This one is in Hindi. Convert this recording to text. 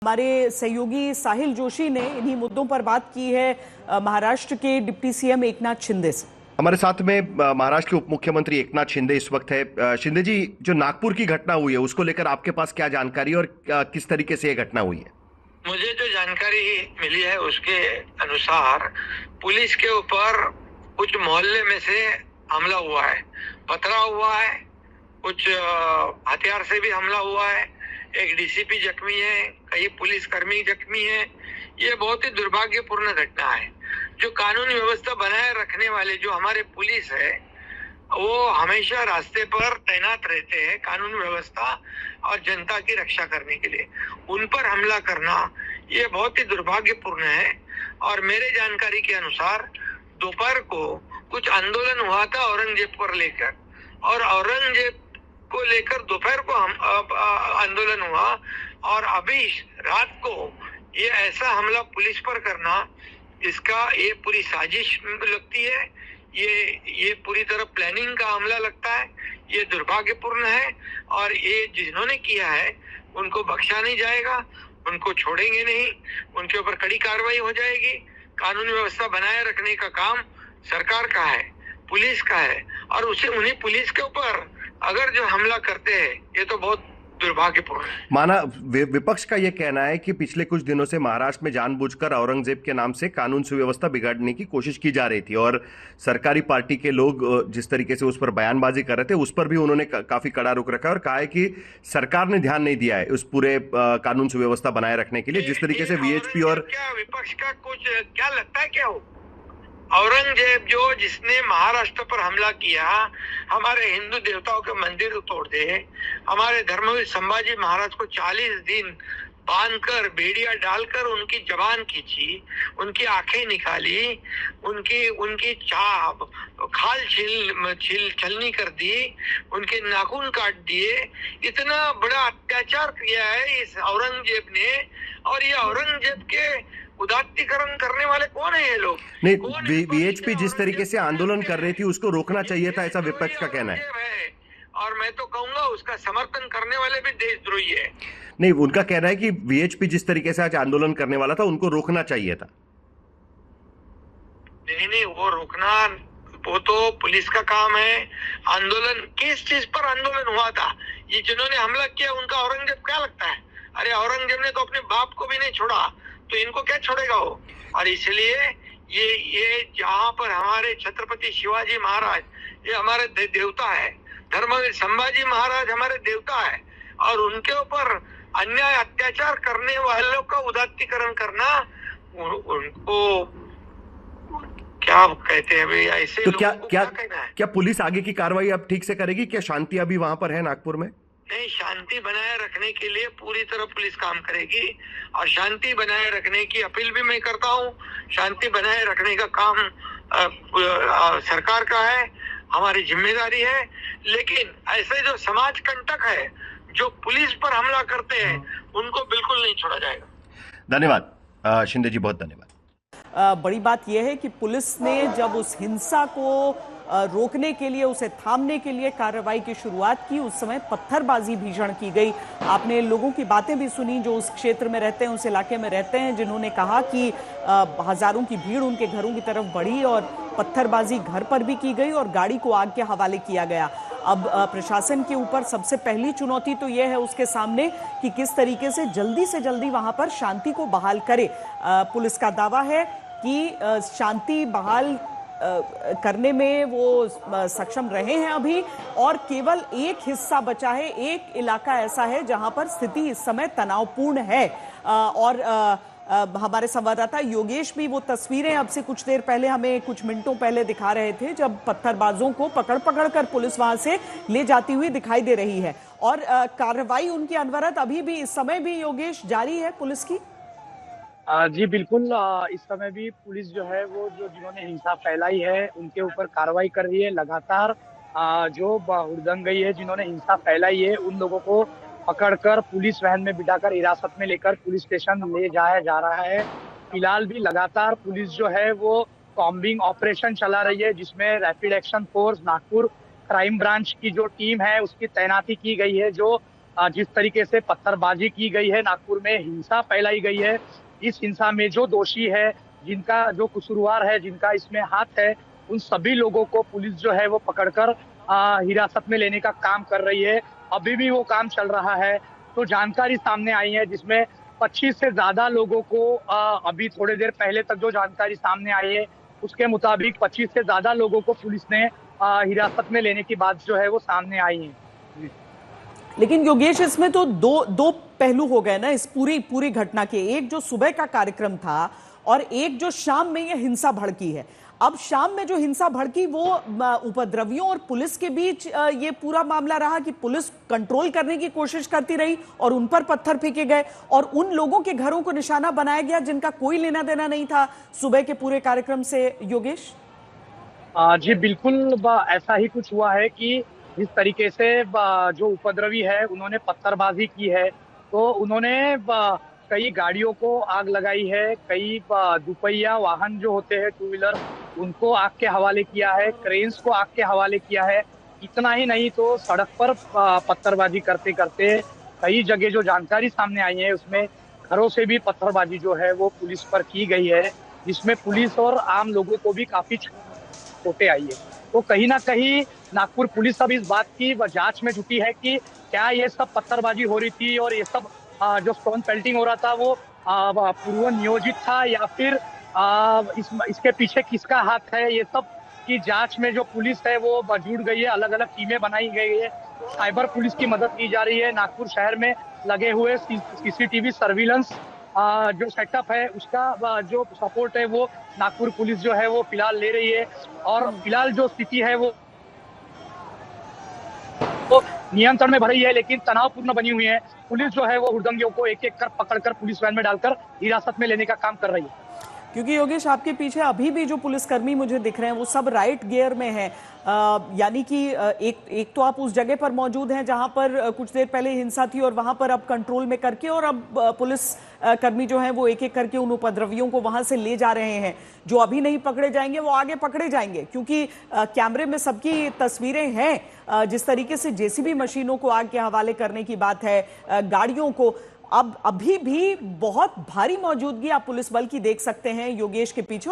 हमारे सहयोगी साहिल जोशी ने इन्हीं मुद्दों पर बात की है महाराष्ट्र के डिप्टी सीएम एकनाथ शिंदे से। हमारे साथ में महाराष्ट्र के उप मुख्यमंत्री एकनाथ शिंदे इस वक्त है। शिंदे जी, जो नागपुर की घटना हुई है उसको लेकर आपके पास क्या जानकारी और किस तरीके से ये घटना हुई है? मुझे जो जानकारी मिली है उसके अनुसार पुलिस के ऊपर कुछ मोहल्ले में से हमला हुआ है, पथराव हुआ है, कुछ हथियार से भी हमला हुआ है, एक डीसीपी जख्मी है, कई पुलिसकर्मी जख्मी है। ये बहुत ही दुर्भाग्यपूर्ण घटना है। जो कानून व्यवस्था बनाए रखने वाले जो हमारे पुलिस है वो हमेशा रास्ते पर तैनात रहते हैं कानून व्यवस्था और जनता की रक्षा करने के लिए। उन पर हमला करना ये बहुत ही दुर्भाग्यपूर्ण है। और मेरे जानकारी के अनुसार दोपहर को कुछ आंदोलन हुआ था औरंगजेब को लेकर, और औरंगजेब को लेकर दोपहर को हम आंदोलन हुआ, और अभी रात को ये ऐसा हमला पुलिस पर करना, इसका ये पूरी साजिश लगती है। ये पूरी तरह प्लानिंग का हमला लगता है। ये दुर्भाग्यपूर्ण है और ये जिन्होंने किया है उनको बख्शा नहीं जाएगा, उनको छोड़ेंगे नहीं, उनके ऊपर कड़ी कार्रवाई हो जाएगी। कानून व्यवस्था बनाए रखने का काम सरकार का है, पुलिस का है, और उन्हीं पुलिस के ऊपर अगर जो हमला करते हैं ये तो बहुत दुर्भाग्यपूर्ण है। माना विपक्ष का यह कहना है कि पिछले कुछ दिनों से महाराष्ट्र में जानबूझकर औरंगजेब के नाम से कानून सुव्यवस्था बिगाड़ने की कोशिश की जा रही थी, और सरकारी पार्टी के लोग जिस तरीके से उस पर बयानबाजी कर रहे थे उस पर भी उन्होंने काफी कड़ा रुख रखा है और कहा है कि सरकार ने ध्यान नहीं दिया है उस पूरे कानून सुव्यवस्था बनाए रखने के लिए, जिस तरीके से वीएचपी और क्या विपक्ष का कुछ क्या लगता है क्या हो? औरंगजेब जो जिसने महाराष्ट्र पर हमला किया, हमारे हिंदू देवताओं के मंदिर तोड़ दे, हमारे धर्मवीर संभाजी महाराज को 40 दिन बांधकर बेड़िया डालकर उनकी जबान खींची, उनकी आंखें निकाली, उनकी खाल छलनी कर दी, उनके नाखून काट दिए। इतना बड़ा अत्याचार किया है इस औरंगजेब ने। और ये औरंगजेब के उदात्तीकरण करने वाले कौन है ये लोग? नहीं, वीएचपी जिस तरीके से आंदोलन कर रही थी उसको रोकना चाहिए था, ऐसा विपक्ष का कहना है। और मैं तो कहूंगा उसका समर्थन करने वाले भी देशद्रोही है। नहीं, उनका कहना है कि वीएचपी जिस तरीके से आज आंदोलन करने वाला था उनको रोकना चाहिए था। नहीं, वो रोकना वो तो पुलिस का काम है। आंदोलन किस चीज पर आंदोलन हुआ था? ये जिन्होंने हमला किया उनका औरंगजेब क्या लगता है? अरे औरंगजेब ने तो अपने बाप को भी नहीं छोड़ा, तो इनको क्या छोड़ेगा वो? और इसलिए ये जहाँ पर हमारे छत्रपति शिवाजी महाराज ये हमारे देवता है, धर्मवीर संभाजी महाराज हमारे देवता है, और उनके ऊपर अन्याय अत्याचार करने वालों का उदात्तीकरण करना, उनको क्या कहते हैं भाई? ऐसे तो क्या पुलिस आगे की कार्रवाई अब ठीक से करेगी? क्या शांति अभी वहां पर है नागपुर में? नहीं, शांति बनाए रखने के लिए पूरी तरह पुलिस काम करेगी, और शांति बनाए रखने की अपील भी मैं करता हूँ। शांति बनाए रखने का काम सरकार का है, हमारी जिम्मेदारी है। लेकिन ऐसे जो समाज कंटक है, जो पुलिस पर हमला करते हैं, उनको बिल्कुल नहीं छोड़ा जाएगा। धन्यवाद शिंदे जी, बहुत धन्यवाद। बड़ी बात यह है कि पुलिस ने जब उस हिंसा को रोकने के लिए, उसे थामने के लिए कार्रवाई की शुरुआत की, उस समय पत्थरबाजी भीषण की गई। आपने लोगों की बातें भी सुनी जो उस क्षेत्र में रहते हैं, उस इलाके में रहते हैं, जिन्होंने कहा कि हजारों की भीड़ उनके घरों की तरफ बढ़ी और पत्थरबाजी घर पर भी की गई और गाड़ी को आग के हवाले किया गया। अब प्रशासन के ऊपर सबसे पहली चुनौती तो यह है उसके सामने कि किस तरीके से जल्दी वहां पर शांति को बहाल करे। पुलिस का दावा है कि शांति बहाल करने में वो सक्षम रहे हैं अभी, और केवल एक हिस्सा बचा है, एक इलाका ऐसा है जहां पर स्थिति इस समय तनावपूर्ण है। और हमारे संवाददाता योगेश भी वो तस्वीरें अब से कुछ देर पहले हमें कुछ मिनटों पहले दिखा रहे थे जब पत्थरबाजों को पकड़ कर पुलिस वहां से ले जाती हुई दिखाई दे रही है, और कार्रवाई उनकी अनवरत अभी भी इस समय भी योगेश जारी है पुलिस की। जी बिल्कुल, इस समय भी पुलिस जो है वो जिन्होंने हिंसा फैलाई है उनके ऊपर कार्रवाई कर रही है लगातार। जो हुड़दंगई है जिन्होंने हिंसा फैलाई है उन लोगों को पकड़कर पुलिस वैन में बिठाकर हिरासत में लेकर पुलिस स्टेशन ले जाया जा रहा है। फिलहाल भी लगातार पुलिस जो है वो कॉम्बिंग ऑपरेशन चला रही है, जिसमें rapid action force Nagpur crime branch की जो टीम है उसकी तैनाती की गई है, जो जिस तरीके से पत्थरबाजी की गई है, नागपुर में हिंसा फैलाई गई है, इस हिंसा में जो दोषी है, जिनका जो कसूरवार है, जिनका इसमें हाथ है, उन सभी लोगों को पुलिस जो है वो पकड़कर हिरासत में लेने का काम कर रही है। अभी भी वो काम चल रहा है। तो जानकारी सामने आई है जिसमें 25 से ज्यादा लोगों को अभी थोड़ी देर पहले तक जो जानकारी सामने आई है उसके मुताबिक 25 से ज्यादा लोगों को पुलिस ने हिरासत में लेने की बात जो है वो सामने आई है। लेकिन योगेश, इसमें तो दो पहलू हो गए ना इस पूरी घटना के। एक जो सुबह का कार्यक्रम था और एक जो शाम में ये हिंसा भड़की है। अब शाम में जो हिंसा भड़की वो उपद्रवियों और पुलिस के बीच ये पूरा मामला रहा कि पुलिस कंट्रोल करने की कोशिश करती रही और उन पर पत्थर फेंके गए और उन लोगों के घरों को निशाना बनाया गया जिनका कोई लेना देना नहीं था सुबह के पूरे कार्यक्रम से। योगेश जी बिल्कुल, ऐसा ही कुछ हुआ है कि जिस तरीके से जो उपद्रवी है उन्होंने पत्थरबाजी की है, तो उन्होंने कई गाड़ियों को आग लगाई है, कई दुपहिया वाहन जो होते हैं टू व्हीलर उनको आग के हवाले किया है, क्रेन्स को आग के हवाले किया है। इतना ही नहीं तो सड़क पर पत्थरबाजी करते करते कई जगह जो जानकारी सामने आई है उसमें घरों से भी पत्थरबाजी जो है वो पुलिस पर की गई है, जिसमें पुलिस और आम लोगों को भी काफी चोटें आई है। तो कहीं ना कहीं नागपुर पुलिस अब इस बात की जांच में जुटी है कि क्या ये सब पत्थरबाजी हो रही थी और ये सब जो स्टोन पेल्टिंग हो रहा था वो पूर्व नियोजित था या फिर इसके पीछे किसका हाथ है। ये सब की जांच में जो पुलिस है वो जुड़ गई है, अलग अलग टीमें बनाई गई है, साइबर पुलिस की मदद ली जा रही है। नागपुर शहर में लगे हुए सीसीटीवी सर्विलेंस जो सेटअप है उसका जो सपोर्ट है वो नागपुर पुलिस जो है वो फिलहाल ले रही है और फिलहाल जो स्थिति है वो नियंत्रण में भरी है, लेकिन तनावपूर्ण बनी हुई है। पुलिस जो है वो हुड़दंगियों को एक एक कर पकड़कर पुलिस वैन में डालकर हिरासत में लेने का काम कर रही है। क्योंकि योगेश आपके पीछे अभी भी जो पुलिसकर्मी मुझे दिख रहे हैं वो सब राइट गियर में हैं, यानी कि एक तो आप उस जगह पर मौजूद हैं जहां पर कुछ देर पहले हिंसा थी और वहां पर अब कंट्रोल में करके और अब पुलिस कर्मी जो हैं वो एक एक करके उन उपद्रवियों को वहां से ले जा रहे हैं। जो अभी नहीं पकड़े जाएंगे वो आगे पकड़े जाएंगे क्योंकि कैमरे में सबकी तस्वीरें हैं। जिस तरीके से जेसीबी मशीनों को आग के हवाले करने की बात है, गाड़ियों को, अब अभी भी बहुत भारी मौजूदगी आप पुलिस बल की देख सकते हैं योगेश के पीछे।